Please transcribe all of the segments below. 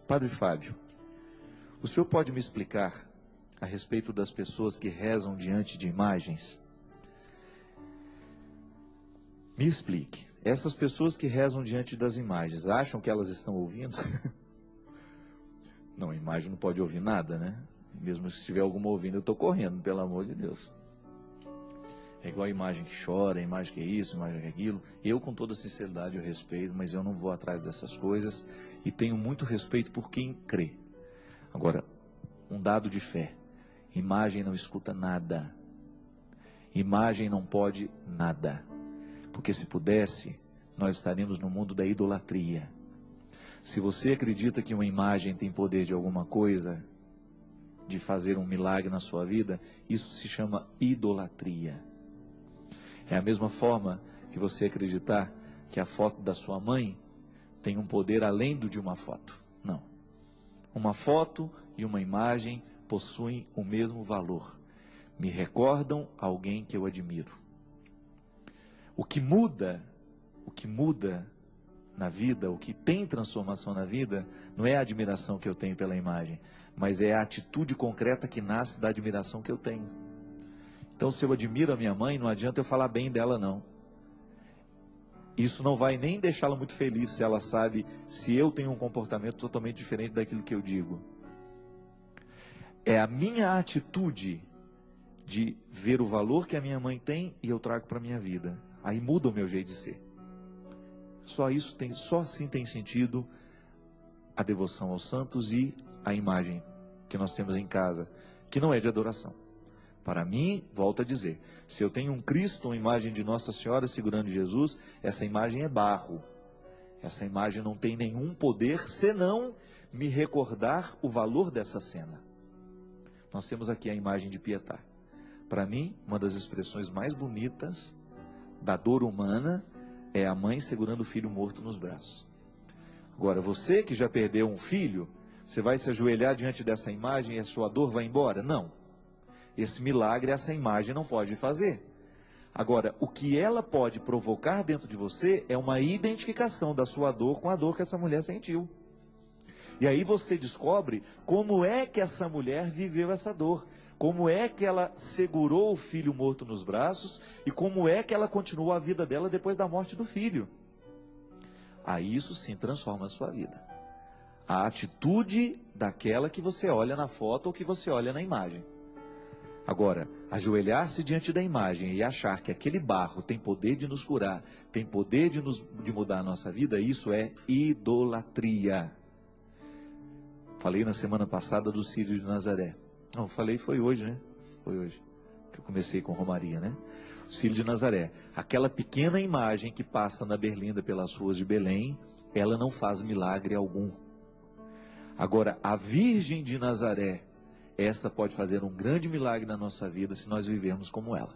Padre Fábio, o senhor pode me explicar a respeito das pessoas que rezam diante de imagens? Me explique. Essas pessoas que rezam diante das imagens, acham que elas estão ouvindo? Não, a imagem não pode ouvir nada, né? Mesmo se tiver alguma ouvindo, eu estou correndo, pelo amor de Deus. É igual a imagem que chora, a imagem que é isso, a imagem que é aquilo. Eu, com toda sinceridade, eu respeito, mas eu não vou atrás dessas coisas e tenho muito respeito por quem crê. Agora, um dado de fé: imagem não escuta nada. Imagem não pode nada. Porque se pudesse, nós estaríamos no mundo da idolatria. Se você acredita que uma imagem tem poder de alguma coisa, de fazer um milagre na sua vida, isso se chama idolatria. É a mesma forma que você acreditar que a foto da sua mãe tem um poder além do de uma foto. Não. Uma foto e uma imagem possuem o mesmo valor. Me recordam alguém que eu admiro. O que muda na vida, o que tem transformação na vida, não é a admiração que eu tenho pela imagem, mas é a atitude concreta que nasce da admiração que eu tenho. Então, se eu admiro a minha mãe, não adianta eu falar bem dela, não. Isso não vai nem deixá-la muito feliz se ela sabe se eu tenho um comportamento totalmente diferente daquilo que eu digo. É a minha atitude de ver o valor que a minha mãe tem e eu trago para a minha vida. Aí muda o meu jeito de ser. Só assim tem sentido a devoção aos santos e a imagem que nós temos em casa, que não é de adoração. Para mim, volto a dizer, se eu tenho um Cristo, uma imagem de Nossa Senhora segurando Jesus, essa imagem é barro. Essa imagem não tem nenhum poder, senão me recordar o valor dessa cena. Nós temos aqui a imagem de Pietà. Para mim, uma das expressões mais bonitas da dor humana é a mãe segurando o filho morto nos braços. Agora, você que já perdeu um filho, você vai se ajoelhar diante dessa imagem e a sua dor vai embora? Não. Esse milagre, essa imagem não pode fazer. Agora, o que ela pode provocar dentro de você é uma identificação da sua dor com a dor que essa mulher sentiu. E aí você descobre como é que essa mulher viveu essa dor. Como é que ela segurou o filho morto nos braços e como é que ela continuou a vida dela depois da morte do filho. Aí isso sim transforma a sua vida. A atitude daquela que você olha na foto ou que você olha na imagem. Agora, ajoelhar-se diante da imagem e achar que aquele barro tem poder de nos curar, tem poder de mudar a nossa vida, isso é idolatria. Falei na semana passada do Círio de Nazaré. Não, falei foi hoje, né? Foi hoje que eu comecei com Romaria, né? O Círio de Nazaré. Aquela pequena imagem que passa na berlinda pelas ruas de Belém, ela não faz milagre algum. Agora, a Virgem de Nazaré, essa pode fazer um grande milagre na nossa vida se nós vivermos como ela.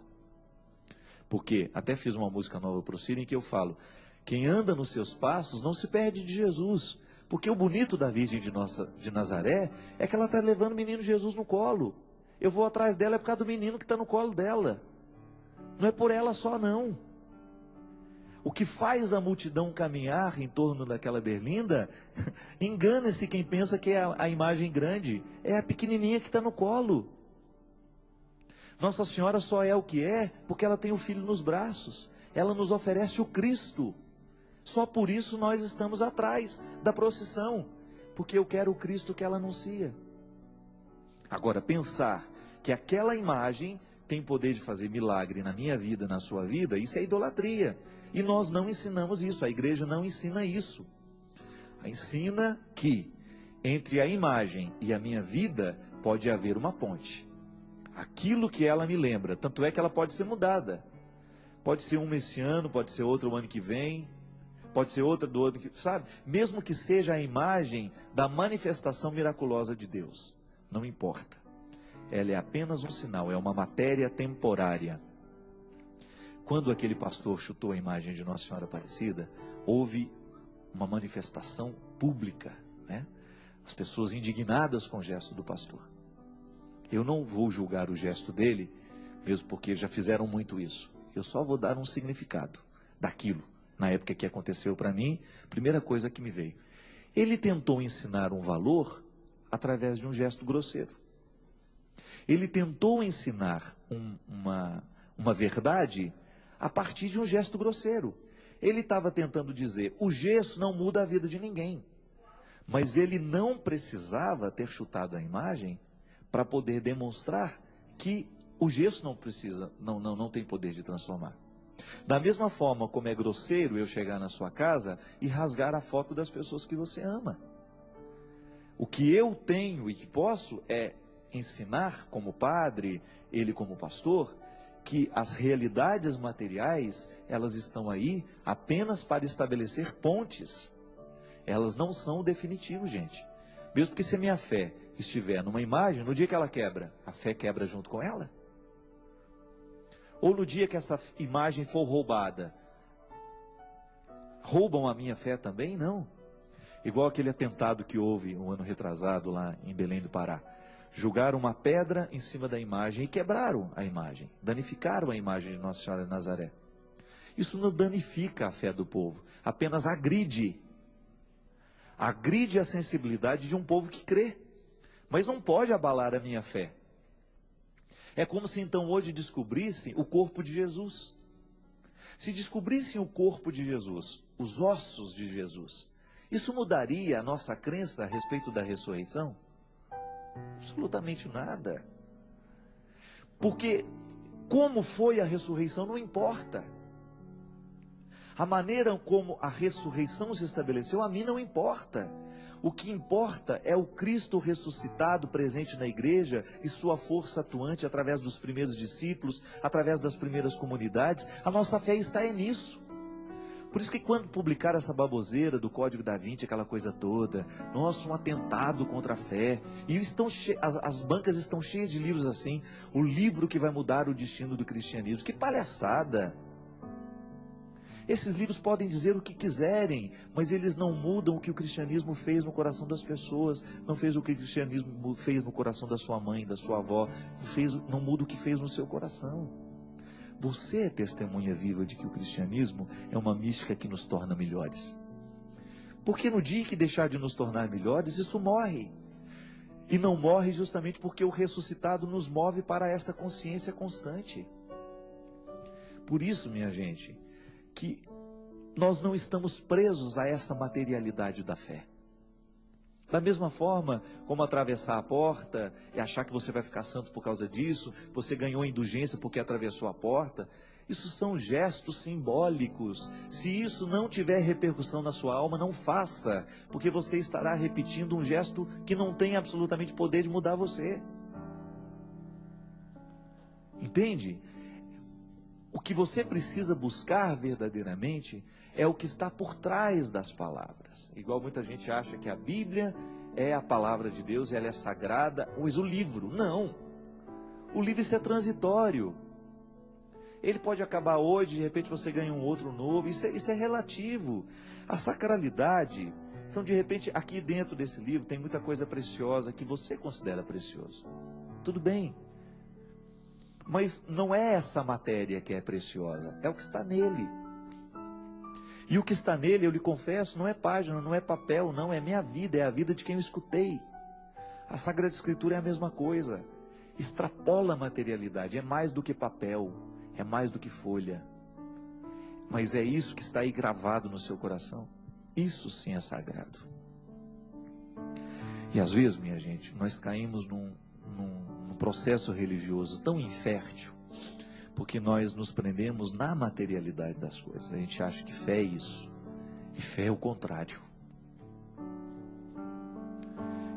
Porque, até fiz uma música nova para o Círio em que eu falo, quem anda nos seus passos não se perde de Jesus. Porque o bonito da Virgem de Nazaré é que ela está levando o menino Jesus no colo. Eu vou atrás dela é por causa do menino que está no colo dela. Não é por ela só, não. O que faz a multidão caminhar em torno daquela berlinda, engana-se quem pensa que é a imagem grande. É a pequenininha que está no colo. Nossa Senhora só é o que é porque ela tem o filho nos braços. Ela nos oferece o Cristo. Só por isso nós estamos atrás da procissão, porque eu quero o Cristo que ela anuncia. Agora, pensar que aquela imagem tem poder de fazer milagre na minha vida, na sua vida, isso é idolatria. E nós não ensinamos isso, a igreja não ensina isso. Ensina que entre a imagem e a minha vida pode haver uma ponte. Aquilo que ela me lembra, tanto é que ela pode ser mudada. Pode ser um esse ano, pode ser outro o ano que vem. Pode ser outra do outro, sabe? Mesmo que seja a imagem da manifestação miraculosa de Deus. Não importa. Ela é apenas um sinal, é uma matéria temporária. Quando aquele pastor chutou a imagem de Nossa Senhora Aparecida, houve uma manifestação pública, né? As pessoas indignadas com o gesto do pastor. Eu não vou julgar o gesto dele, mesmo porque já fizeram muito isso. Eu só vou dar um significado daquilo. Na época que aconteceu para mim, primeira coisa que me veio. Ele tentou ensinar um valor através de um gesto grosseiro. Ele tentou ensinar uma verdade a partir de um gesto grosseiro. Ele estava tentando dizer, o gesso não muda a vida de ninguém. Mas ele não precisava ter chutado a imagem para poder demonstrar que o gesso não tem poder de transformar. Da mesma forma como é grosseiro eu chegar na sua casa e rasgar a foto das pessoas que você ama. O que eu tenho e que posso é ensinar como padre, ele como pastor, que as realidades materiais, elas estão aí apenas para estabelecer pontes. Elas não são o definitivo, gente. Mesmo que se a minha fé estiver numa imagem, no dia que ela quebra, a fé quebra junto com ela. Ou no dia que essa imagem for roubada, roubam a minha fé também? Não. Igual aquele atentado que houve um ano retrasado lá em Belém do Pará. Jogaram uma pedra em cima da imagem e quebraram a imagem. Danificaram a imagem de Nossa Senhora de Nazaré. Isso não danifica a fé do povo, apenas agride. Agride a sensibilidade de um povo que crê. Mas não pode abalar a minha fé. É como se então hoje descobrissem o corpo de Jesus. Se descobrissem o corpo de Jesus, os ossos de Jesus, isso mudaria a nossa crença a respeito da ressurreição? Absolutamente nada. Porque como foi a ressurreição não importa. A maneira como a ressurreição se estabeleceu a mim não importa. O que importa é o Cristo ressuscitado presente na igreja e sua força atuante através dos primeiros discípulos, através das primeiras comunidades. A nossa fé está nisso. Por isso que quando publicaram essa baboseira do Código da Vinci, aquela coisa toda, nossa, um atentado contra a fé, e as bancas estão cheias de livros assim, o livro que vai mudar o destino do cristianismo. Que palhaçada! Esses livros podem dizer o que quiserem, mas eles não mudam o que o cristianismo fez no coração das pessoas, não fez o que o cristianismo fez no coração da sua mãe, da sua avó, não muda o que fez no seu coração. Você é testemunha viva de que o cristianismo é uma mística que nos torna melhores. Porque no dia que deixar de nos tornar melhores, isso morre. E não morre justamente porque o ressuscitado nos move para esta consciência constante. Por isso, minha gente, que nós não estamos presos a essa materialidade da fé. Da mesma forma como atravessar a porta e achar que você vai ficar santo por causa disso, você ganhou indulgência porque atravessou a porta, isso são gestos simbólicos. Se isso não tiver repercussão na sua alma, não faça, porque você estará repetindo um gesto que não tem absolutamente poder de mudar você. Entende? O que você precisa buscar verdadeiramente é o que está por trás das palavras. Igual muita gente acha que a Bíblia é a palavra de Deus, ela é sagrada, mas o livro, não. O livro isso é transitório. Ele pode acabar hoje, de repente você ganha um outro novo, isso é relativo. A sacralidade, são de repente, aqui dentro desse livro tem muita coisa preciosa que você considera precioso. Tudo bem. Mas não é essa matéria que é preciosa, é o que está nele. E o que está nele, eu lhe confesso, não é página, não é papel, não, é minha vida, é a vida de quem eu escutei. A Sagrada Escritura é a mesma coisa. Extrapola a materialidade, é mais do que papel, é mais do que folha. Mas é isso que está aí gravado no seu coração. Isso sim é sagrado. E às vezes, minha gente, nós caímos num processo religioso tão infértil, porque nós nos prendemos na materialidade das coisas. A gente acha que fé é isso, e fé é o contrário.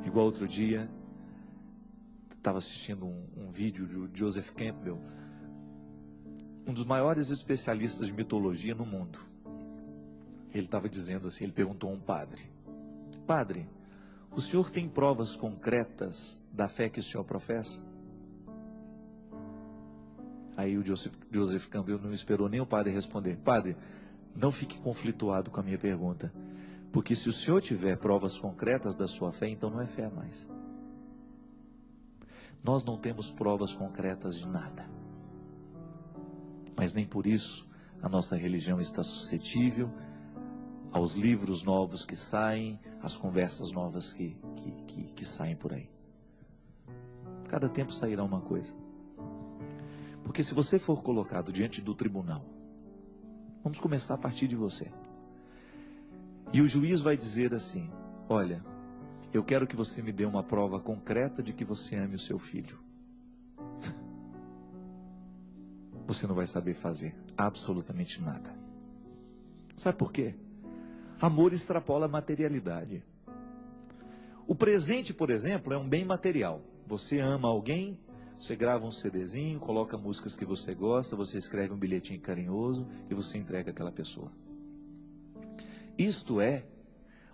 Igual outro dia, estava assistindo um vídeo de Joseph Campbell, um dos maiores especialistas de mitologia no mundo. Ele estava dizendo assim, ele perguntou a um padre: Padre, o senhor tem provas concretas da fé que o senhor professa? Aí o Joseph Campbell não esperou nem o padre responder. Padre, não fique conflituado com a minha pergunta, porque se o senhor tiver provas concretas da sua fé, então não é fé mais. Nós não temos provas concretas de nada, mas nem por isso a nossa religião está suscetível aos livros novos que saem, as conversas novas que saem por aí. Cada tempo sairá uma coisa. Porque se você for colocado diante do tribunal, vamos começar a partir de você. E o juiz vai dizer assim: olha, eu quero que você me dê uma prova concreta de que você ame o seu filho. Você não vai saber fazer absolutamente nada. Sabe por quê? Amor extrapola a materialidade. O presente, por exemplo, é um bem material. Você ama alguém, você grava um CDzinho, coloca músicas que você gosta, você escreve um bilhetinho carinhoso e você entrega àquela pessoa. Isto é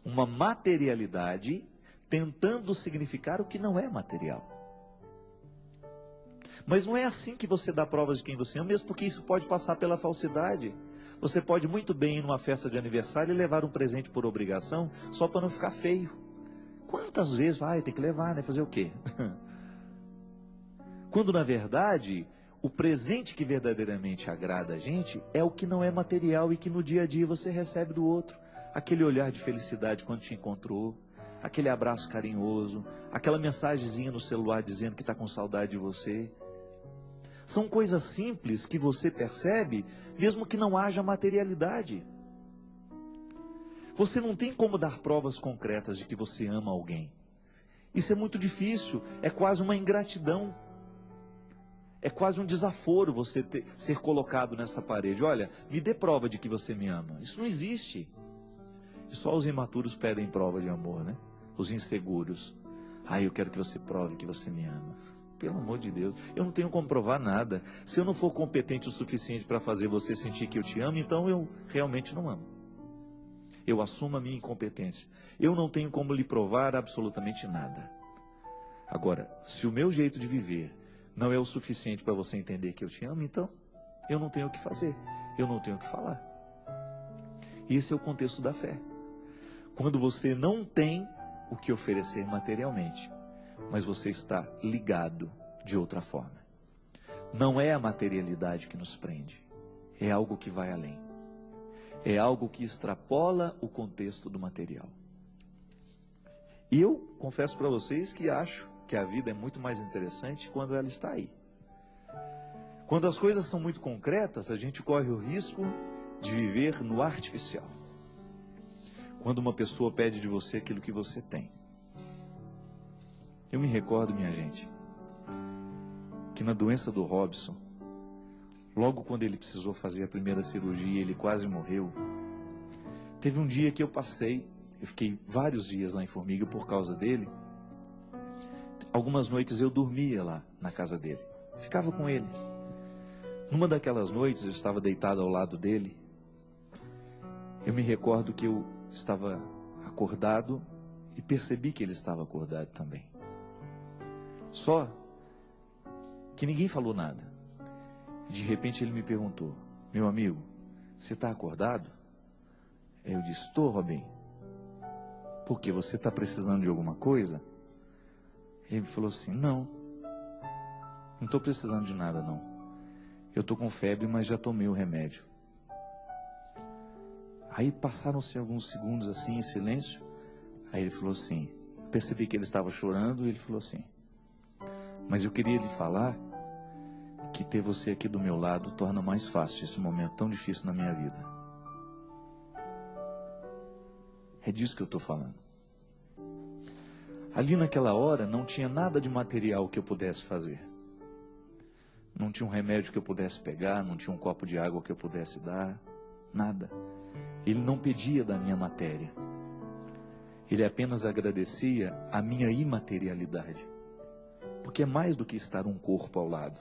uma materialidade tentando significar o que não é material. Mas não é assim que você dá provas de quem você ama, mesmo porque isso pode passar pela falsidade. Você pode muito bem ir numa festa de aniversário e levar um presente por obrigação, só para não ficar feio. Quantas vezes vai, tem que levar, né? Fazer o quê? Quando na verdade, o presente que verdadeiramente agrada a gente é o que não é material e que no dia a dia você recebe do outro. Aquele olhar de felicidade quando te encontrou, aquele abraço carinhoso, aquela mensagenzinha no celular dizendo que está com saudade de você. São coisas simples que você percebe, mesmo que não haja materialidade. Você não tem como dar provas concretas de que você ama alguém. Isso é muito difícil, é quase uma ingratidão. É quase um desaforo você ser colocado nessa parede. Olha, me dê prova de que você me ama. Isso não existe. E só os imaturos pedem prova de amor, né? Os inseguros. Eu quero que você prove que você me ama. Pelo amor de Deus, eu não tenho como provar nada. Se eu não for competente o suficiente para fazer você sentir que eu te amo, então eu realmente não amo. Eu assumo a minha incompetência. Eu não tenho como lhe provar absolutamente nada. Agora, se o meu jeito de viver não é o suficiente para você entender que eu te amo, então eu não tenho o que fazer. Eu não tenho o que falar. Esse é o contexto da fé. Quando você não tem o que oferecer materialmente, mas você está ligado de outra forma. Não é a materialidade que nos prende, é algo que vai além. É algo que extrapola o contexto do material. E eu confesso para vocês que acho que a vida é muito mais interessante quando ela está aí. Quando as coisas são muito concretas, a gente corre o risco de viver no artificial. Quando uma pessoa pede de você aquilo que você tem. Eu me recordo, minha gente, que na doença do Robson, logo quando ele precisou fazer a primeira cirurgia, ele quase morreu. Teve um dia que eu fiquei vários dias lá em Formiga por causa dele. Algumas noites eu dormia lá na casa dele, ficava com ele. Numa daquelas noites eu estava deitado ao lado dele. Eu me recordo que eu estava acordado e percebi que ele estava acordado também. Só que ninguém falou nada. De repente ele me perguntou: meu amigo, você está acordado? Eu disse: estou, Robin. Por quê? Você está precisando de alguma coisa? Ele falou assim: não estou precisando de nada não. Eu estou com febre, mas já tomei o remédio. Aí passaram-se alguns segundos assim em silêncio. Aí ele falou assim, percebi que ele estava chorando e ele falou assim: mas eu queria lhe falar que ter você aqui do meu lado torna mais fácil esse momento tão difícil na minha vida. É disso que eu estou falando. Ali naquela hora não tinha nada de material que eu pudesse fazer. Não tinha um remédio que eu pudesse pegar, não tinha um copo de água que eu pudesse dar, nada. Ele não pedia da minha matéria. Ele apenas agradecia a minha imaterialidade. Porque é mais do que estar um corpo ao lado.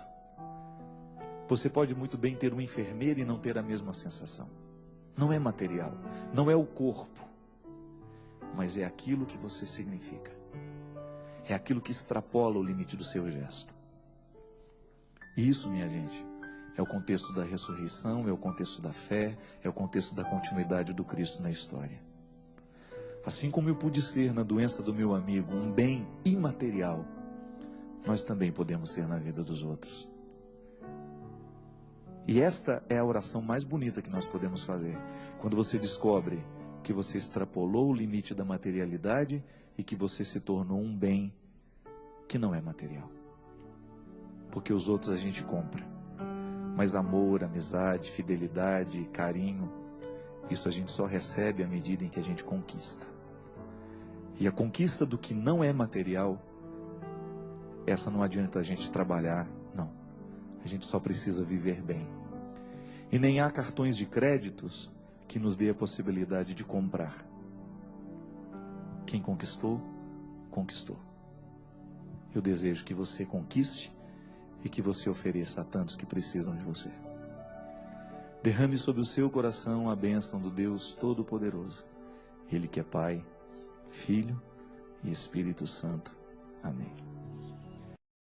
Você pode muito bem ter uma enfermeira e não ter a mesma sensação. Não é material, não é o corpo, mas é aquilo que você significa. É aquilo que extrapola o limite do seu gesto. E isso, minha gente, é o contexto da ressurreição, é o contexto da fé, é o contexto da continuidade do Cristo na história. Assim como eu pude ser na doença do meu amigo um bem imaterial, nós também podemos ser na vida dos outros. E esta é a oração mais bonita que nós podemos fazer. Quando você descobre porque você extrapolou o limite da materialidade e que você se tornou um bem que não é material. Porque os outros a gente compra, mas amor, amizade, fidelidade, carinho, isso a gente só recebe à medida em que a gente conquista. E a conquista do que não é material, essa não adianta a gente trabalhar, não. A gente só precisa viver bem. E nem há cartões de créditos que nos dê a possibilidade de comprar. Quem conquistou, conquistou. Eu desejo que você conquiste e que você ofereça a tantos que precisam de você. Derrame sobre o seu coração a bênção do Deus Todo-Poderoso. Ele que é Pai, Filho e Espírito Santo. Amém.